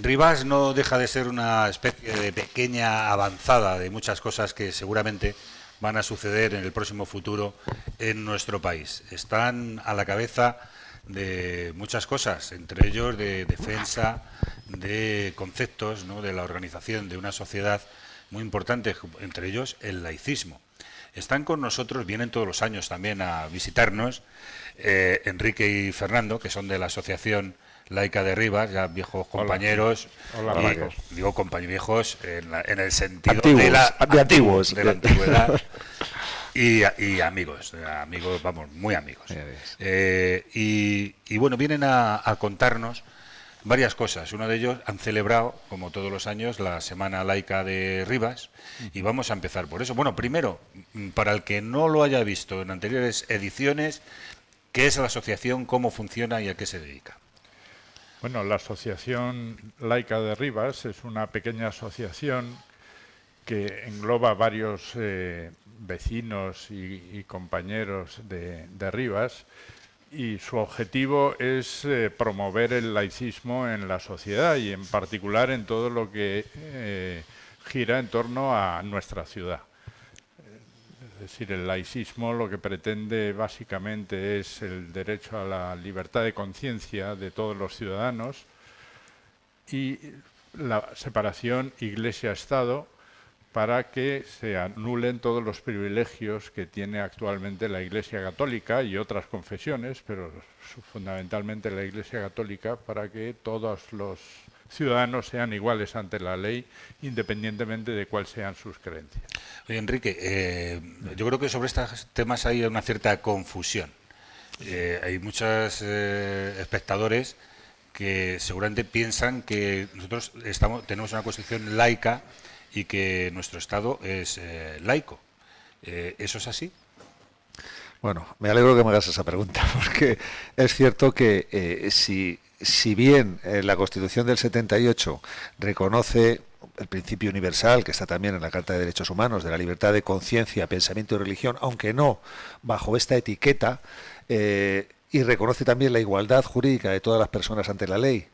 Rivas no deja de ser una especie de pequeña avanzada de muchas cosas que seguramente van a suceder en el próximo futuro en nuestro país. Están a la cabeza de muchas cosas, entre ellos de defensa de conceptos, ¿no?, de la organización de una sociedad muy importante, entre ellos el laicismo. Están con nosotros, vienen todos los años también a visitarnos, Enrique y Fernando, que son de la Asociación Laica de Rivas, ya viejos compañeros. Hola, digo compañeros viejos en el sentido antiguos, de antiguos. De la antigüedad. Y amigos, vamos, muy amigos. Y bueno, vienen a contarnos varias cosas. Uno de ellos han celebrado, como todos los años, la Semana Laica de Rivas, y vamos a empezar por eso. Bueno, primero, para el que no lo haya visto en anteriores ediciones, ¿qué es la asociación, cómo funciona y a qué se dedica? Bueno, la Asociación Laica de Rivas es una pequeña asociación que engloba varios vecinos y compañeros de Rivas, y su objetivo es promover el laicismo en la sociedad y en particular en todo lo que gira en torno a nuestra ciudad. Es decir, el laicismo lo que pretende básicamente es el derecho a la libertad de conciencia de todos los ciudadanos y la separación Iglesia-Estado, para que se anulen todos los privilegios que tiene actualmente la Iglesia Católica y otras confesiones, pero fundamentalmente la Iglesia Católica, para que todos los ciudadanos sean iguales ante la ley, independientemente de cuáles sean sus creencias. Oye, Enrique, yo creo que sobre estos temas hay una cierta confusión. Hay muchos espectadores que seguramente piensan que nosotros tenemos una constitución laica y que nuestro Estado es laico. ¿Eso es así? Bueno, me alegro que me hagas esa pregunta, porque es cierto que si bien la Constitución del 78 reconoce el principio universal, que está también en la Carta de Derechos Humanos, de la libertad de conciencia, pensamiento y religión, aunque no bajo esta etiqueta, y reconoce también la igualdad jurídica de todas las personas ante la ley,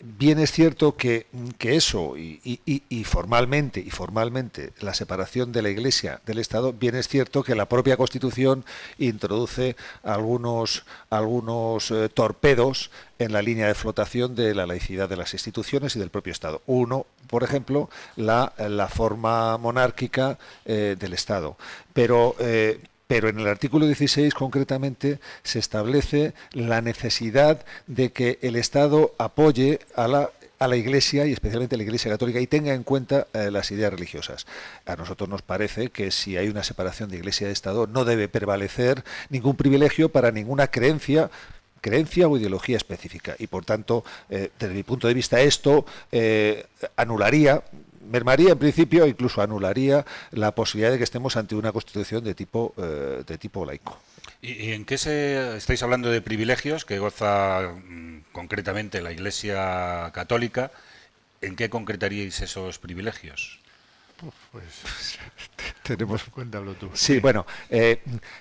bien es cierto que eso y formalmente la separación de la Iglesia del Estado, bien es cierto que la propia Constitución introduce algunos torpedos en la línea de flotación de la laicidad de las instituciones y del propio Estado. Uno, por ejemplo, la forma monárquica del Estado. Pero en el artículo 16 concretamente se establece la necesidad de que el Estado apoye a la Iglesia, y especialmente a la Iglesia Católica, y tenga en cuenta las ideas religiosas. A nosotros nos parece que si hay una separación de Iglesia y de Estado no debe prevalecer ningún privilegio para ninguna creencia o ideología específica. Y por tanto, desde mi punto de vista, esto mermaría en principio, incluso anularía la posibilidad de que estemos ante una constitución de tipo laico. ¿Y en qué estáis hablando de privilegios que goza concretamente la Iglesia Católica? ¿En qué concretaríais esos privilegios? Pues tenemos, cuéntalo tú. Sí, bueno,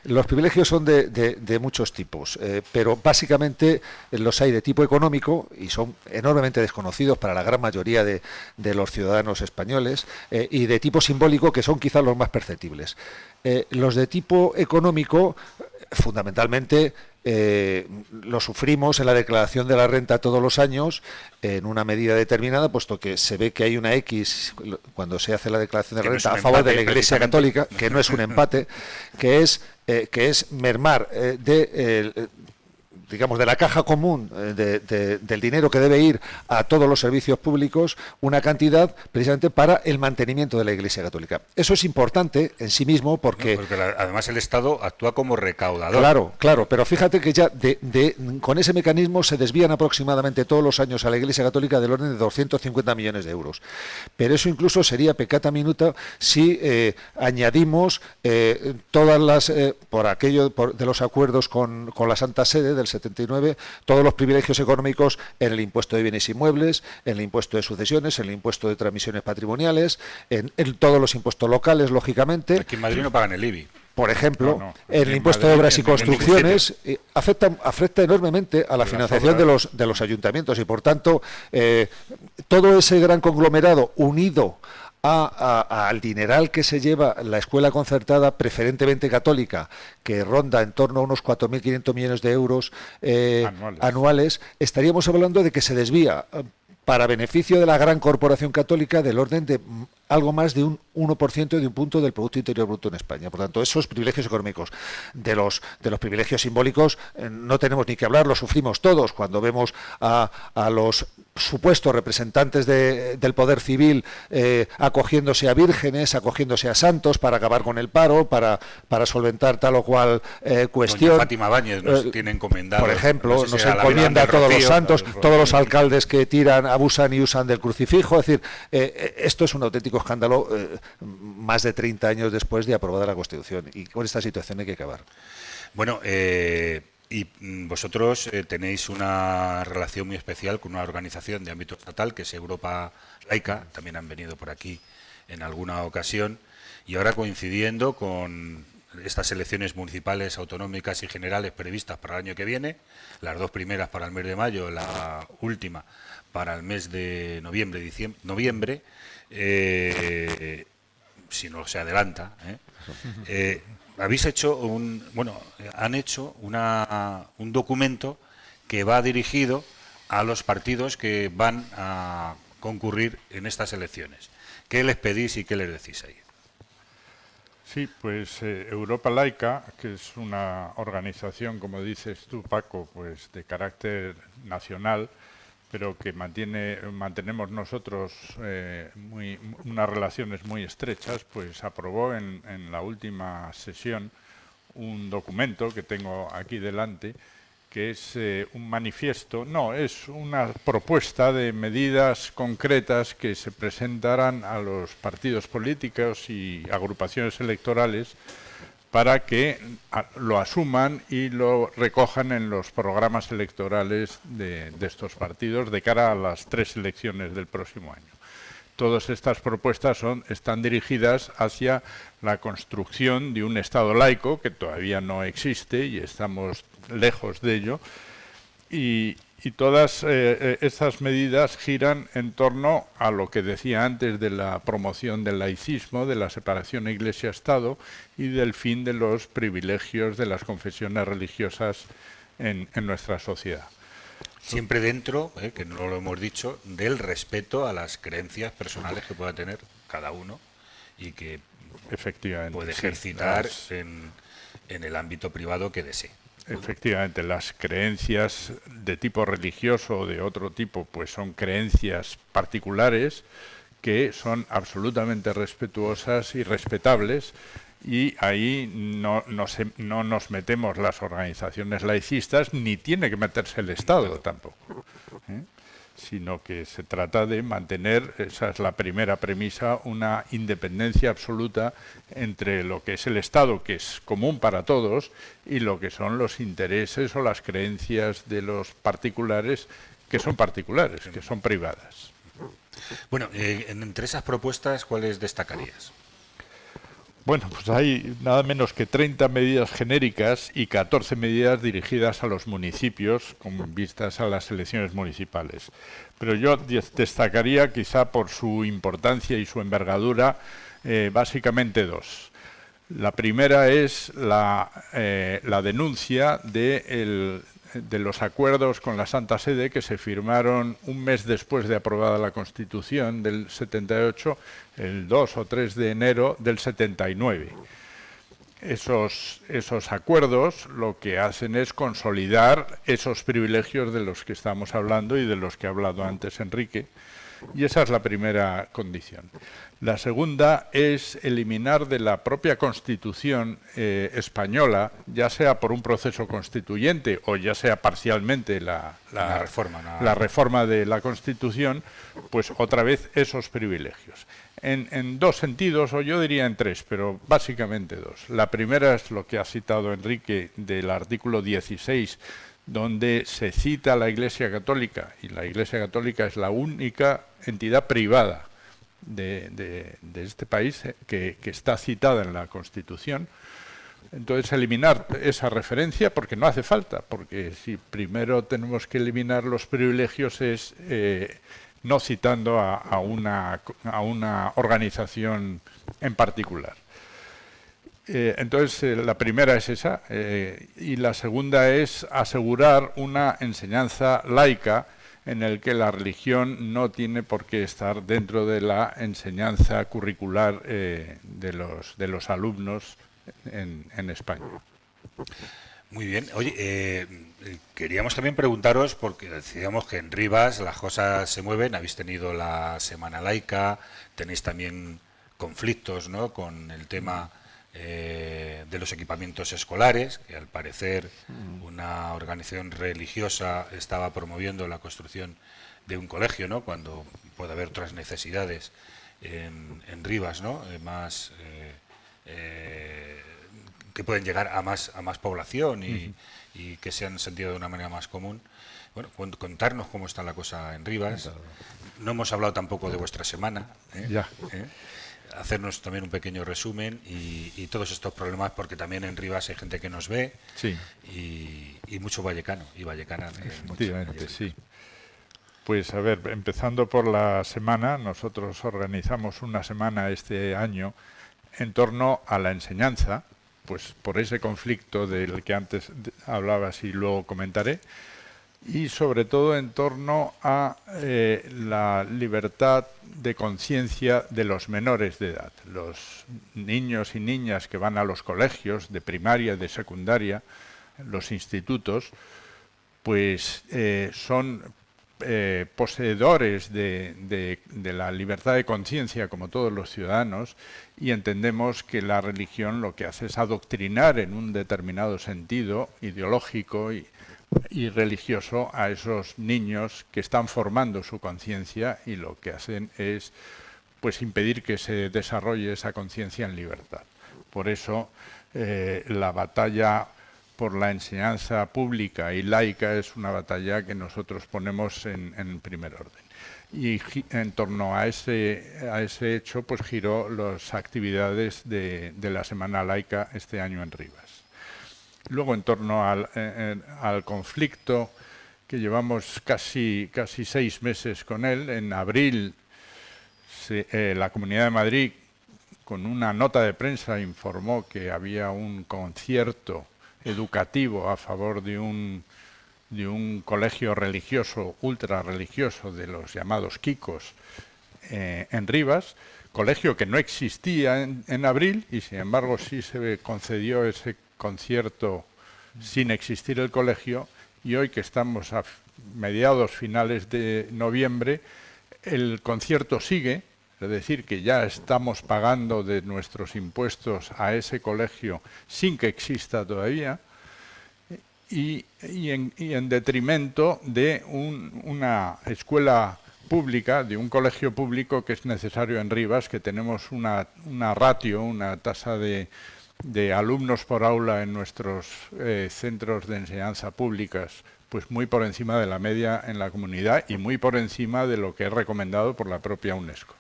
los privilegios son de muchos tipos, pero básicamente los hay de tipo económico y son enormemente desconocidos para la gran mayoría de los ciudadanos españoles, y de tipo simbólico, que son quizás los más perceptibles. Los de tipo económico, fundamentalmente, lo sufrimos en la declaración de la renta todos los años en una medida determinada, puesto que se ve que hay una X cuando se hace la declaración de la renta a favor de la Iglesia Católica, que no es un empate, que es mermar digamos, de la caja común del dinero que debe ir a todos los servicios públicos, una cantidad precisamente para el mantenimiento de la Iglesia Católica. Eso es importante en sí mismo porque además el Estado actúa como recaudador. Claro, pero fíjate que ya con ese mecanismo se desvían aproximadamente todos los años a la Iglesia Católica del orden de 250 millones de euros. Pero eso incluso sería peccata minuta si añadimos todas las, por aquello de los acuerdos con la Santa Sede del 79, todos los privilegios económicos en el impuesto de bienes inmuebles, en el impuesto de sucesiones, en el impuesto de transmisiones patrimoniales, en todos los impuestos locales, lógicamente. Aquí en Madrid no pagan el IBI. por ejemplo, en el impuesto de obras y construcciones afecta enormemente a la financiación de los ayuntamientos y, por tanto, todo ese gran conglomerado unido al dineral que se lleva la escuela concertada, preferentemente católica, que ronda en torno a unos 4.500 millones de euros anuales, estaríamos hablando de que se desvía para beneficio de la gran corporación católica del orden de algo más de un 1% de un punto del Producto Interior Bruto en España. Por tanto, esos privilegios económicos, de los privilegios simbólicos, no tenemos ni que hablar, los sufrimos todos cuando vemos a los supuestos representantes del poder civil acogiéndose a vírgenes, acogiéndose a santos para acabar con el paro, para solventar tal o cual cuestión. Doña Fátima Báñez nos tiene encomendado. Por ejemplo, nos encomienda a todos los santos, todos los alcaldes que tiran, abusan y usan del crucifijo. Es decir, esto es un auténtico escándalo más de 30 años después de aprobada la Constitución, y con esta situación hay que acabar. Bueno, y vosotros tenéis una relación muy especial con una organización de ámbito estatal que es Europa Laica, también han venido por aquí en alguna ocasión, y ahora coincidiendo con estas elecciones municipales, autonómicas y generales previstas para el año que viene, las dos primeras para el mes de mayo, la última para el mes de noviembre, si no se adelanta, habéis hecho han hecho un documento que va dirigido a los partidos que van a concurrir en estas elecciones. ¿Qué les pedís y qué les decís ahí? Sí, pues Europa Laica, que es una organización, como dices tú, Paco, pues de carácter nacional, pero que mantenemos nosotros unas relaciones muy estrechas, pues aprobó en la última sesión un documento que tengo aquí delante, que es un manifiesto, es una propuesta de medidas concretas que se presentarán a los partidos políticos y agrupaciones electorales para que lo asuman y lo recojan en los programas electorales de estos partidos de cara a las 3 elecciones del próximo año. Todas estas propuestas están dirigidas hacia la construcción de un Estado laico que todavía no existe y estamos lejos de ello, y todas estas medidas giran en torno a lo que decía antes de la promoción del laicismo, de la separación Iglesia-Estado y del fin de los privilegios de las confesiones religiosas en nuestra sociedad. Siempre dentro, que no lo hemos dicho, del respeto a las creencias personales que pueda tener cada uno y que efectivamente puede ejercitar en el ámbito privado que desee. Efectivamente, las creencias de tipo religioso o de otro tipo, pues son creencias particulares que son absolutamente respetuosas y respetables, y ahí no nos metemos las organizaciones laicistas, ni tiene que meterse el Estado tampoco, sino que se trata de mantener, esa es la primera premisa, una independencia absoluta entre lo que es el Estado, que es común para todos, y lo que son los intereses o las creencias de los particulares, que son privadas. Bueno, entre esas propuestas, ¿cuáles destacarías? Bueno, pues hay nada menos que 30 medidas genéricas y 14 medidas dirigidas a los municipios con vistas a las elecciones municipales. Pero yo destacaría, quizá por su importancia y su envergadura, básicamente 2. La primera es la denuncia de los acuerdos con la Santa Sede que se firmaron un mes después de aprobada la Constitución del 78, el 2 o 3 de enero del 79. Esos acuerdos lo que hacen es consolidar esos privilegios de los que estamos hablando y de los que ha hablado antes Enrique, y esa es la primera condición. La segunda es eliminar de la propia Constitución española, ya sea por un proceso constituyente o ya sea parcialmente la reforma de la Constitución, pues otra vez esos privilegios. En 2 sentidos, o yo diría en 3, pero básicamente 2. La primera es lo que ha citado Enrique del artículo 16, donde se cita a la Iglesia Católica, y la Iglesia Católica es la única entidad privada de este país que está citada en la Constitución, Entonces, eliminar esa referencia, porque no hace falta, porque si primero tenemos que eliminar los privilegios es no citando a una organización en particular. Entonces, la primera es esa, y la segunda es asegurar una enseñanza laica en el que la religión no tiene por qué estar dentro de la enseñanza curricular de los alumnos en España. Muy bien. Oye, queríamos también preguntaros, porque decíamos que en Rivas las cosas se mueven, habéis tenido la Semana Laica, tenéis también conflictos, ¿no?, con el tema de los equipamientos escolares, que al parecer una organización religiosa estaba promoviendo la construcción de un colegio, ¿no?, cuando puede haber otras necesidades en Rivas, ¿no?, más que pueden llegar a más población y que se han sentido de una manera más común. Bueno, contarnos cómo está la cosa en Rivas. No hemos hablado tampoco de vuestra semana. Ya. Hacernos también un pequeño resumen y todos estos problemas, porque también en Rivas hay gente que nos ve, sí, y mucho vallecano y vallecana. Efectivamente, sí. Pues a ver, empezando por la semana, nosotros organizamos una semana este año en torno a la enseñanza, pues por ese conflicto del que antes hablabas y luego comentaré, y sobre todo en torno a la libertad de conciencia de los menores de edad. Los niños y niñas que van a los colegios de primaria, de secundaria, los institutos, pues son poseedores de la libertad de conciencia como todos los ciudadanos, y entendemos que la religión lo que hace es adoctrinar en un determinado sentido ideológico y religioso a esos niños que están formando su conciencia, y lo que hacen es pues impedir que se desarrolle esa conciencia en libertad. Por eso la batalla por la enseñanza pública y laica es una batalla que nosotros ponemos en primer orden. Y en torno a ese hecho pues giró las actividades de la Semana Laica este año en Rivas. Luego, en torno al conflicto, que llevamos casi 6 meses con él, en abril la Comunidad de Madrid, con una nota de prensa, informó que había un concierto educativo a favor de un colegio religioso, ultra religioso, de los llamados Kikos, en Rivas, colegio que no existía en abril, y sin embargo sí se concedió ese concierto sin existir el colegio, y hoy que estamos a mediados finales de noviembre, el concierto sigue, es decir, que ya estamos pagando de nuestros impuestos a ese colegio sin que exista todavía, y en detrimento de una escuela pública, de un colegio público que es necesario en Rivas, que tenemos una ratio, una tasa de alumnos por aula en nuestros centros de enseñanza públicas, pues muy por encima de la media en la comunidad y muy por encima de lo que es recomendado por la propia UNESCO.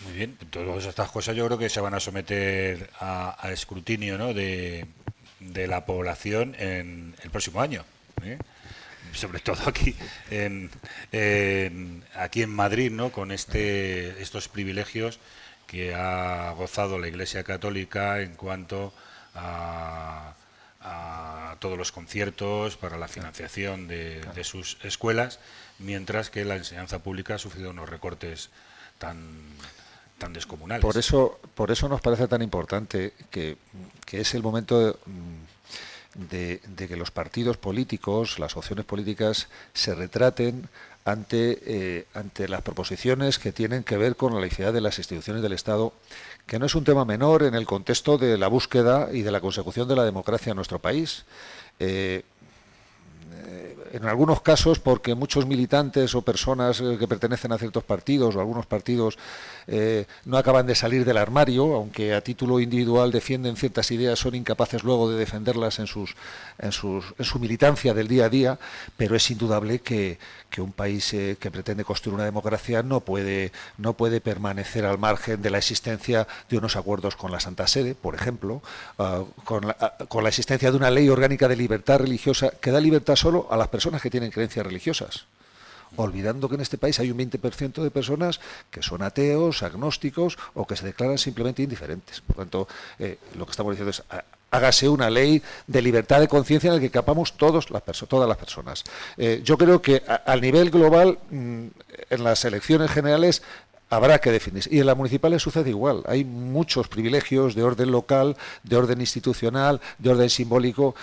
Muy bien, todas estas cosas yo creo que se van a someter a escrutinio, ¿no?, de la población en el próximo año, sobre todo aquí en Madrid, ¿no?, con estos privilegios que ha gozado la Iglesia Católica en cuanto a todos los conciertos para la financiación de sus escuelas, mientras que la enseñanza pública ha sufrido unos recortes tan descomunales. Por eso nos parece tan importante que es el momento de que los partidos políticos, las opciones políticas, se retraten ante las proposiciones que tienen que ver con la laicidad de las instituciones del Estado, que no es un tema menor en el contexto de la búsqueda y de la consecución de la democracia en nuestro país. en algunos casos porque muchos militantes o personas que pertenecen a ciertos partidos o algunos partidos no acaban de salir del armario, aunque a título individual defienden ciertas ideas, son incapaces luego de defenderlas en su militancia del día a día, pero es indudable que un país que pretende construir una democracia no puede permanecer al margen de la existencia de unos acuerdos con la Santa Sede, por ejemplo, con la existencia de una ley orgánica de libertad religiosa que da libertad solo a las personas que tienen creencias religiosas, olvidando que en este país hay un 20% de personas que son ateos, agnósticos o que se declaran simplemente indiferentes. Por tanto, lo que estamos diciendo es hágase una ley de libertad de conciencia en la que capamos todas las personas. Yo creo que al nivel global, en las elecciones generales, habrá que definirse. Y en las municipales sucede igual. Hay muchos privilegios de orden local, de orden institucional, de orden simbólico.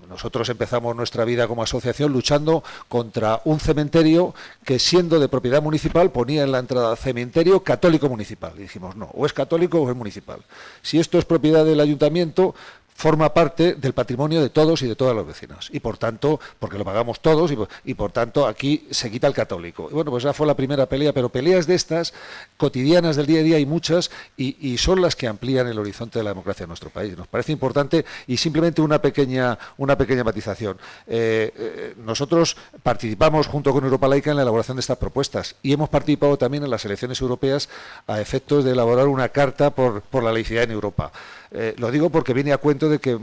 Nosotros empezamos nuestra vida como asociación luchando contra un cementerio que, siendo de propiedad municipal, ponía en la entrada cementerio católico municipal. Y dijimos, no, o es católico o es municipal. Si esto es propiedad del ayuntamiento, forma parte del patrimonio de todos y de todas los vecinos. Y por tanto, porque lo pagamos todos, y por tanto aquí se quita el católico. Y bueno, pues esa fue la primera pelea, pero peleas de estas, cotidianas del día a día, hay muchas, y son las que amplían el horizonte de la democracia en nuestro país. Nos parece importante, y simplemente una pequeña matización. Nosotros participamos junto con Europa Laica en la elaboración de estas propuestas, y hemos participado también en las elecciones europeas a efectos de elaborar una carta por la laicidad en Europa. Lo digo porque viene a cuento de que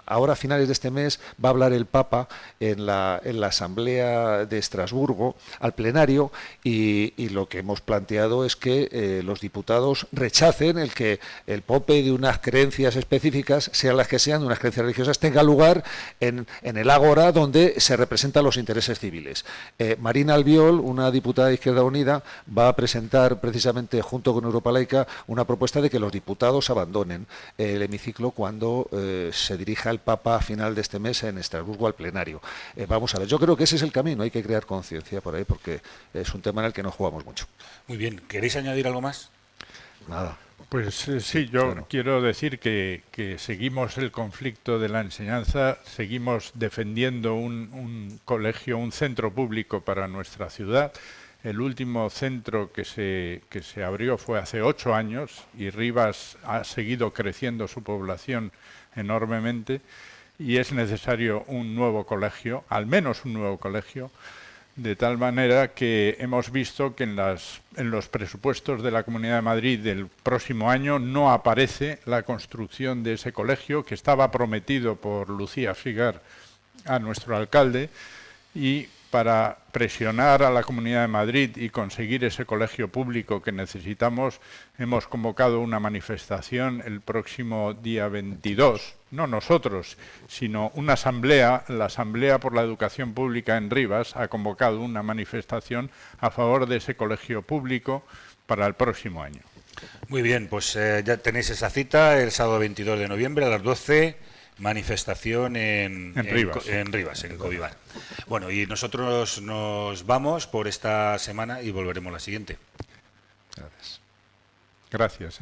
ahora a finales de este mes va a hablar el Papa en la Asamblea de Estrasburgo, al plenario, y lo que hemos planteado es que los diputados rechacen el que el Pope de unas creencias específicas, sean las que sean, de unas creencias religiosas, tenga lugar en el ágora donde se representan los intereses civiles. Marina Albiol, una diputada de Izquierda Unida, va a presentar precisamente junto con Europa Laica una propuesta de que los diputados abandonen el hemiciclo cuando se dirija el Papa a final de este mes en Estrasburgo al plenario. Vamos a ver, yo creo que ese es el camino, hay que crear conciencia por ahí porque es un tema en el que no jugamos mucho. Muy bien, ¿queréis añadir algo más? Nada. Pues sí, yo quiero decir que seguimos el conflicto de la enseñanza, seguimos defendiendo un colegio, un centro público para nuestra ciudad. El último centro que se abrió fue hace 8 años y Rivas ha seguido creciendo su población enormemente y es necesario un nuevo colegio, al menos un nuevo colegio, de tal manera que hemos visto que en los presupuestos de la Comunidad de Madrid del próximo año no aparece la construcción de ese colegio que estaba prometido por Lucía Figar a nuestro alcalde, y para presionar a la Comunidad de Madrid y conseguir ese colegio público que necesitamos, hemos convocado una manifestación el próximo día 22, no nosotros, sino una asamblea, la Asamblea por la Educación Pública en Rivas ha convocado una manifestación a favor de ese colegio público para el próximo año. Muy bien, pues ya tenéis esa cita, el sábado 22 de noviembre a las 12, manifestación en Rivas, en Covivar. Bueno, y nosotros nos vamos por esta semana y volveremos la siguiente. Gracias. Gracias.